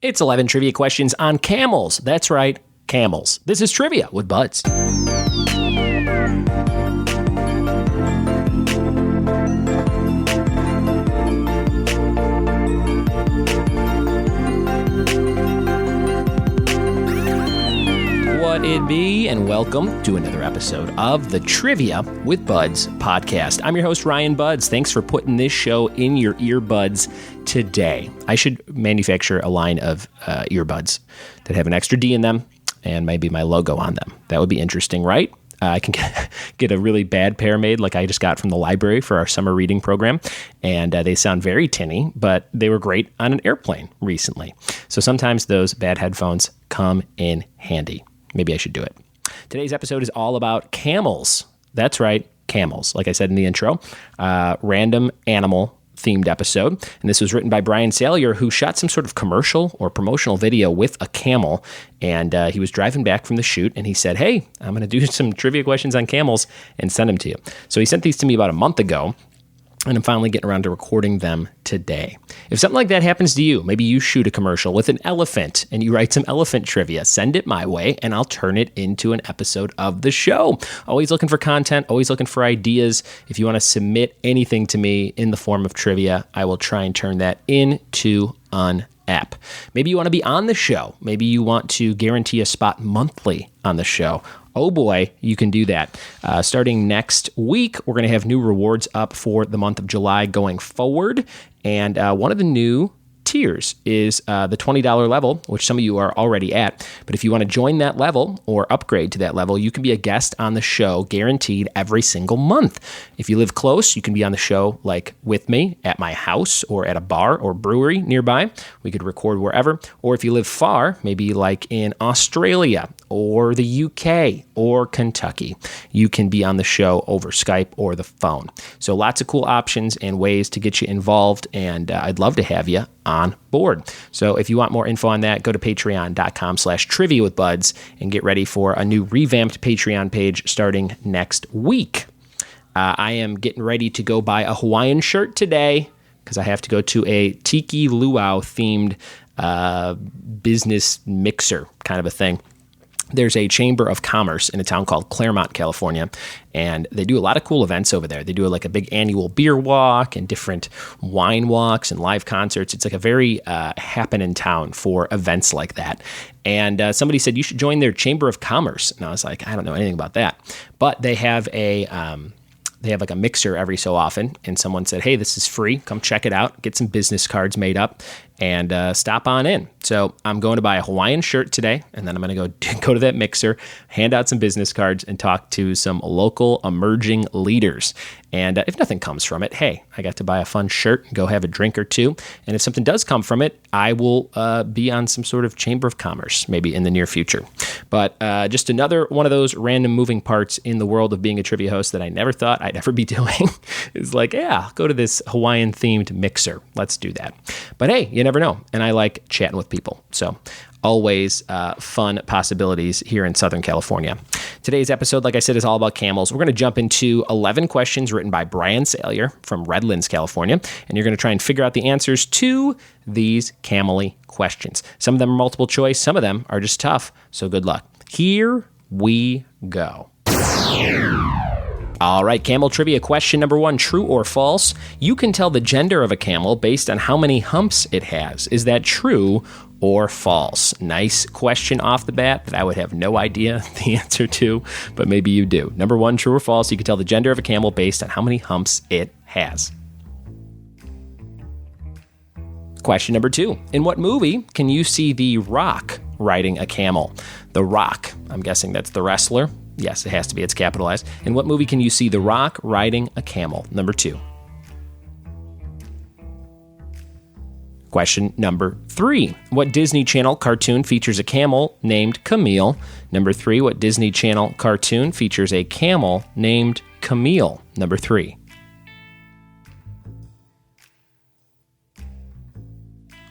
It's 11 trivia questions on camels. That's right, camels. This is Trivia with Buds. What it be, and welcome to another episode of the Trivia with Buds podcast. I'm your host, Ryan Buds. Thanks for putting this show in your earbuds today. I should manufacture a line of earbuds that have an extra D in them and maybe my logo on them. That would be interesting, right? I can get a really bad pair made like I just got from the library for our summer reading program, and they sound very tinny, but they were great on an airplane recently. So sometimes those bad headphones come in handy. Maybe I should do it. Today's episode is all about camels. That's right, camels. Like I said in the intro, random animal themed episode. And this was written by Brian Salyer, who shot some sort of commercial or promotional video with a camel. And he was driving back from the shoot and he said, hey, I'm going to do some trivia questions on camels and send them to you. So he sent these to me about a month ago. And I'm finally getting around to recording them today. If something like that happens to you, maybe you shoot a commercial with an elephant and you write some elephant trivia, send it my way and I'll turn it into an episode of the show. Always looking for content, always looking for ideas. If you want to submit anything to me in the form of trivia, I will try and turn that into an app. Maybe you want to be on the show. Maybe you want to guarantee a spot monthly on the show. Oh boy, you can do that. Starting next week, we're going to have new rewards up for the month of July going forward. And one of the new tiers is the $20 level, which some of you are already at. But if you want to join that level or upgrade to that level, you can be a guest on the show guaranteed every single month. If you live close, you can be on the show like with me at my house or at a bar or brewery nearby. We could record wherever. Or if you live far, maybe like in Australia or the UK or Kentucky, you can be on the show over Skype or the phone. So lots of cool options and ways to get you involved, and I'd love to have you on board. So if you want more info on that, go to patreon.com/trivia with buds and get ready for a new revamped Patreon page starting next week. I am getting ready to go buy a Hawaiian shirt today because I have to go to a tiki luau themed business mixer kind of a thing. There's a chamber of commerce in a town called Claremont, California, and they do a lot of cool events over there. They do like a big annual beer walk and different wine walks and live concerts. It's like a very happening town for events like that. And somebody said, you should join their chamber of commerce. And I was like, I don't know anything about that. But they have like a mixer every so often, and someone said, hey, this is free. Come check it out. Get some business cards made up and stop on in. So I'm going to buy a Hawaiian shirt today, and then I'm going to go to that mixer, hand out some business cards, and talk to some local emerging leaders. And if nothing comes from it, hey, I got to buy a fun shirt and go have a drink or two. And if something does come from it, I will be on some sort of chamber of commerce maybe in the near future. But just another one of those random moving parts in the world of being a trivia host that I never thought I'd ever be doing. Is like, yeah, I'll go to this Hawaiian-themed mixer. Let's do that. But hey, you never know. And I like chatting with people. So always fun possibilities here in Southern California. Today's episode, like I said, is all about camels. We're going to jump into 11 questions written by Brian Salyer from Redlands, California, and you're going to try and figure out the answers to these camel-y questions. Some of them are multiple choice, some of them are just tough, so good luck. Here we go. All right, camel trivia question number 1, true or false? You can tell the gender of a camel based on how many humps it has. Is that true or false? Nice question off the bat that I would have no idea the answer to, but maybe you do. Number 1, true or false? You can tell the gender of a camel based on how many humps it has. Question number 2, in what movie can you see The Rock riding a camel? The Rock, I'm guessing that's the wrestler. Yes, it has to be. It's capitalized. In what movie can you see The Rock riding a camel? Number 2. Question number 3. What Disney Channel cartoon features a camel named Camille? Number 3. What Disney Channel cartoon features a camel named Camille? Number 3.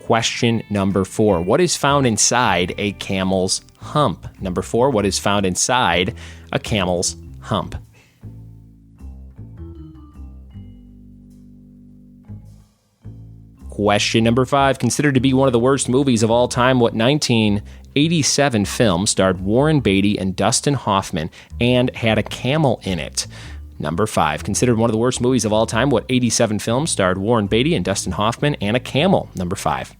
Question number 4. What is found inside a camel's hump? Number 4. What is found inside a camel's hump? Question number 5. Considered to be one of the worst movies of all time, what 1987 film starred Warren Beatty and Dustin Hoffman and had a camel in it? Number 5. Considered one of the worst movies of all time, what 87 film starred Warren Beatty and Dustin Hoffman and a camel? Number 5.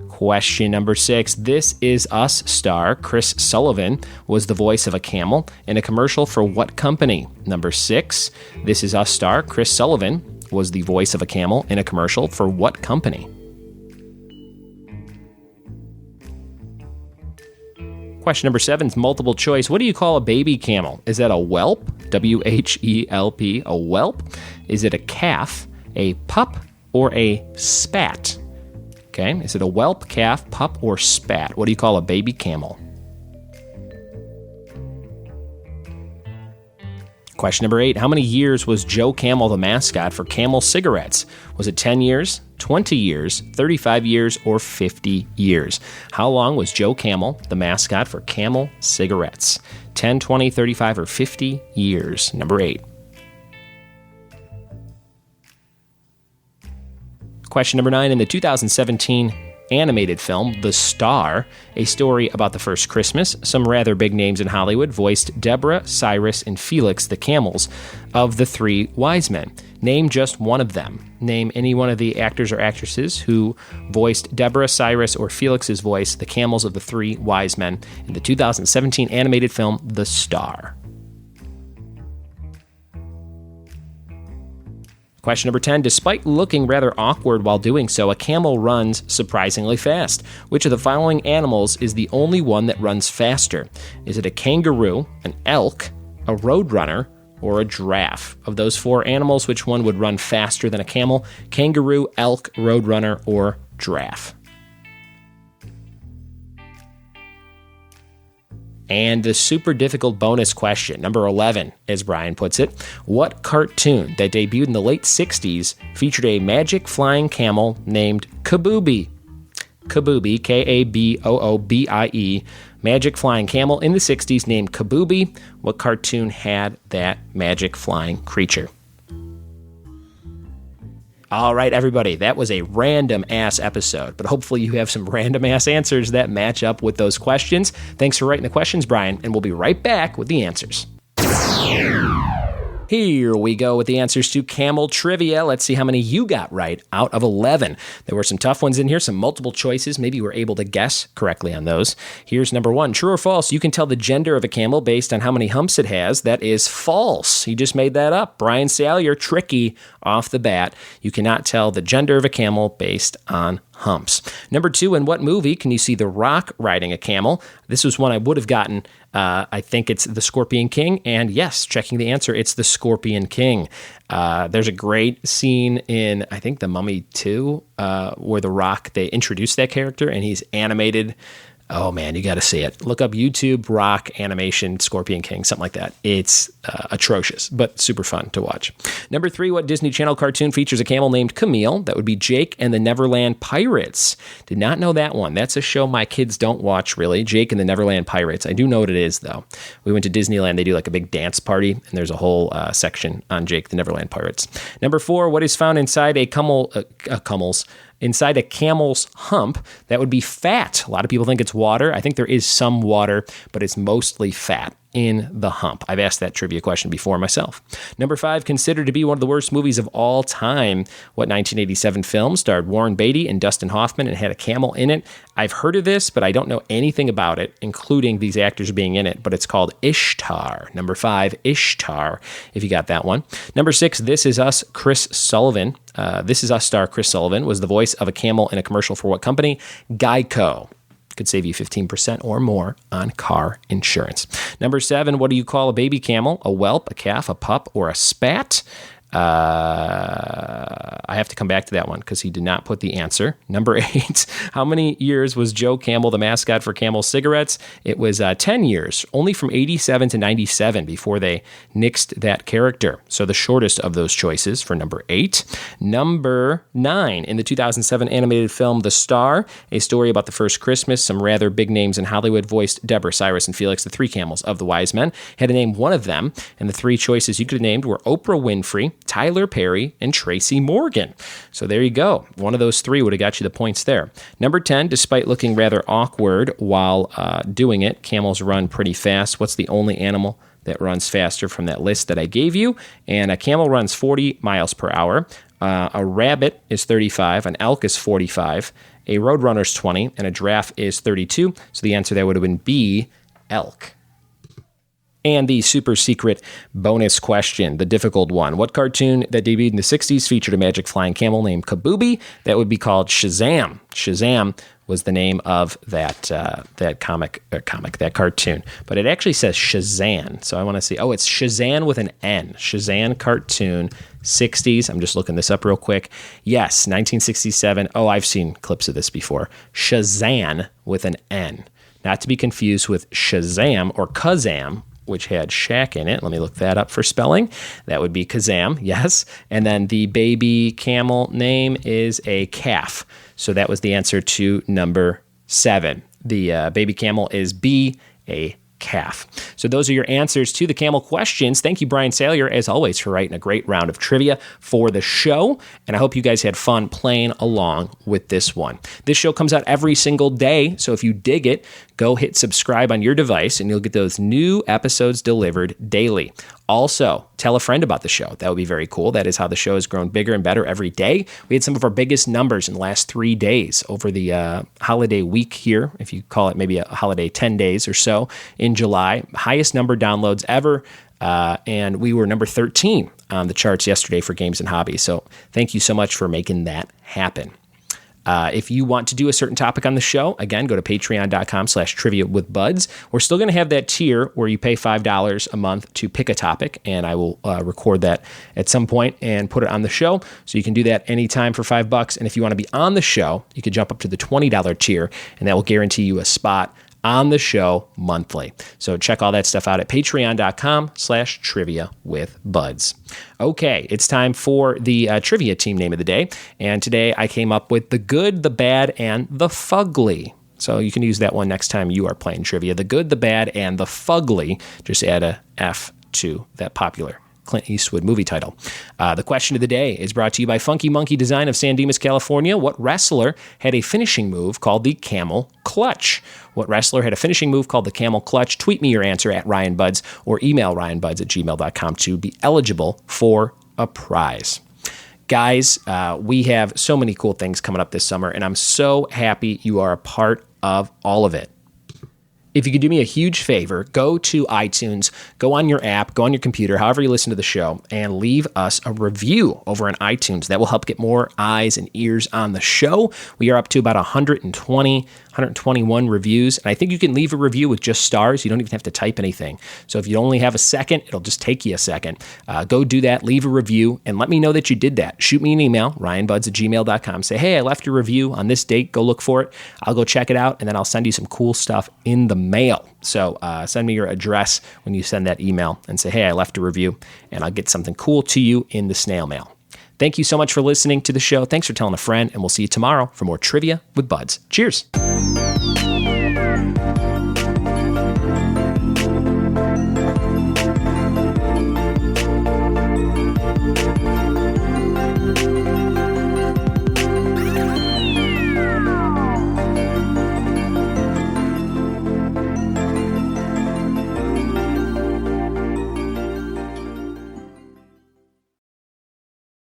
Question number 6. This Is Us star Chris Sullivan was the voice of a camel in a commercial for what company? Number 6. This Is Us star Chris Sullivan was the voice of a camel in a commercial for what company? Question number 7 is multiple choice. What do you call a baby camel? Is that a whelp? W-H-E-L-P, a whelp? Is it a calf, a pup, or a spat? Okay, is it a whelp, calf, pup, or spat? What do you call a baby camel? Question number 8. How many years was Joe Camel the mascot for Camel cigarettes? Was it 10 years, 20 years, 35 years, or 50 years? How long was Joe Camel the mascot for Camel cigarettes? 10, 20, 35, or 50 years? Number 8. Question number 9. In the 2017 animated film, The Star, a story about the first Christmas, some rather big names in Hollywood voiced Deborah, Cyrus, and Felix, the camels of the three wise men. Name just one of them. Name any one of the actors or actresses who voiced Deborah, Cyrus, or Felix's voice, the camels of the three wise men, in the 2017 animated film, The Star. Question number 10. Despite looking rather awkward while doing so, a camel runs surprisingly fast. Which of the following animals is the only one that runs faster? Is it a kangaroo, an elk, a roadrunner, or a giraffe? Of those 4 animals, which one would run faster than a camel? Kangaroo, elk, roadrunner, or giraffe? And the super difficult bonus question, number 11, as Brian puts it. What cartoon that debuted in the late 60s featured a magic flying camel named Kabooby? Kabooby, K-A-B-O-O-B-I-E, magic flying camel in the 60s named Kabooby. What cartoon had that magic flying creature? All right, everybody, that was a random-ass episode, but hopefully you have some random-ass answers that match up with those questions. Thanks for writing the questions, Brian, and we'll be right back with the answers. Here we go with the answers to Camel Trivia. Let's see how many you got right out of 11. There were some tough ones in here, some multiple choices. Maybe you were able to guess correctly on those. Here's number 1. True or false? You can tell the gender of a camel based on how many humps it has. That is false. He just made that up. Brian Salyer, tricky off the bat. You cannot tell the gender of a camel based on humps. Number 2, in what movie can you see The Rock riding a camel? This was one I would have gotten. I think it's The Scorpion King. And yes, checking the answer, it's The Scorpion King. There's a great scene in, I think, The Mummy 2, where The Rock, they introduce that character and he's animated. Oh, man, you got to see it. Look up YouTube, Rock, animation, Scorpion King, something like that. It's atrocious, but super fun to watch. Number 3, what Disney Channel cartoon features a camel named Camille? That would be Jake and the Neverland Pirates. Did not know that one. That's a show my kids don't watch, really. Jake and the Neverland Pirates. I do know what it is, though. We went to Disneyland. They do like a big dance party, and there's a whole section on Jake the Neverland Pirates. Number 4, what is found inside inside a camel's hump? That would be fat. A lot of people think it's water. I think there is some water, but it's mostly fat in the hump. I've asked that trivia question before myself. Number 5, considered to be one of the worst movies of all time. What 1987 film starred Warren Beatty and Dustin Hoffman and had a camel in it? I've heard of this, but I don't know anything about it, including these actors being in it, but it's called Ishtar. Number 5, Ishtar, if you got that one. Number 6, This Is Us, Chris Sullivan. This Is Us star Chris Sullivan was the voice of a camel in a commercial for what company? Geico. Could save you 15% or more on car insurance. Number 7, what do you call a baby camel? A whelp, a calf, a pup, or a spat? I have to come back to that one because he did not put the answer. Number 8, how many years was Joe Camel the mascot for Camel cigarettes? It was 10 years, only from 87 to 97 before they nixed that character. So the shortest of those choices for number 8. Number 9, in the 2007 animated film The Star, a story about the first Christmas, some rather big names in Hollywood voiced Deborah, Cyrus, and Felix, the three camels of the wise men. Had to name one of them, and the 3 choices you could have named were Oprah Winfrey, Tyler Perry, and Tracy Morgan. So there you go. One of those three would have got you the points there. Number 10, despite looking rather awkward while doing it, camels run pretty fast. What's the only animal that runs faster from that list that I gave you? And a camel runs 40 miles per hour. A rabbit is 35. An elk is 45. A roadrunner is 20. And a giraffe is 32. So the answer there would have been B, elk. And the super secret bonus question, the difficult one. What cartoon that debuted in the 60s featured a magic flying camel named Kaboobie? That would be called Shazam. Shazam was the name of that that cartoon. But it actually says Shazam. So I want to see. Oh, it's Shazam with an N. Shazam cartoon, 60s. I'm just looking this up real quick. Yes, 1967. Oh, I've seen clips of this before. Shazam with an N. Not to be confused with Shazam or Kazam, which had Shaq in it. Let me look that up for spelling. That would be Kazam, yes. And then the baby camel name is a calf. So that was the answer to number 7. The baby camel is B, a calf. So those are your answers to the camel questions. Thank you, Brian Salyer, as always, for writing a great round of trivia for the show. And I hope you guys had fun playing along with this one. This show comes out every single day. So if you dig it, go hit subscribe on your device and you'll get those new episodes delivered daily. Also, tell a friend about the show. That would be very cool. That is how the show has grown bigger and better every day. We had some of our biggest numbers in the last 3 days over the holiday week here, if you call it maybe a holiday 10 days or so in July. Highest number downloads ever. And we were number 13 on the charts yesterday for games and hobbies. So thank you so much for making that happen. If you want to do a certain topic on the show, again, go to patreon.com/triviawithbuds. We're still going to have that tier where you pay $5 a month to pick a topic, and I will record that at some point and put it on the show. So you can do that anytime for $5. And if you want to be on the show, you could jump up to the $20 tier, and that will guarantee you a spot on the show monthly. So check all that stuff out at patreon.com/triviawithbuds. Okay, it's time for the trivia team name of the day. And today I came up with the good, the bad, and the fugly. So you can use that one next time you are playing trivia. The good, the bad, and the fugly. Just add a F to that popular Clint Eastwood movie title. The question of the day is brought to you by Funky Monkey Design of San Dimas, California. What wrestler had a finishing move called the Camel Clutch? What wrestler had a finishing move called the Camel Clutch? Tweet me your answer at RyanBuds or email ryanbuds@gmail.com to be eligible for a prize. Guys, we have so many cool things coming up this summer, and I'm so happy you are a part of all of it. If you could do me a huge favor, go to iTunes, go on your app, go on your computer, however you listen to the show, and leave us a review over on iTunes. That will help get more eyes and ears on the show. We are up to about 121 reviews, and I think you can leave a review with just stars. You don't even have to type anything. So if you only have a second, it'll just take you a second. Go do that, leave a review, and let me know that you did that. Shoot me an email, ryanbuds@gmail.com. Say, hey, I left your review on this date. Go look for it. I'll go check it out, and then I'll send you some cool stuff in the mail. So send me your address when you send that email and say, hey, I left a review, and I'll get something cool to you in the snail mail. Thank you so much for listening to the show. Thanks for telling a friend, and we'll see you tomorrow for more Trivia with Buds. Cheers.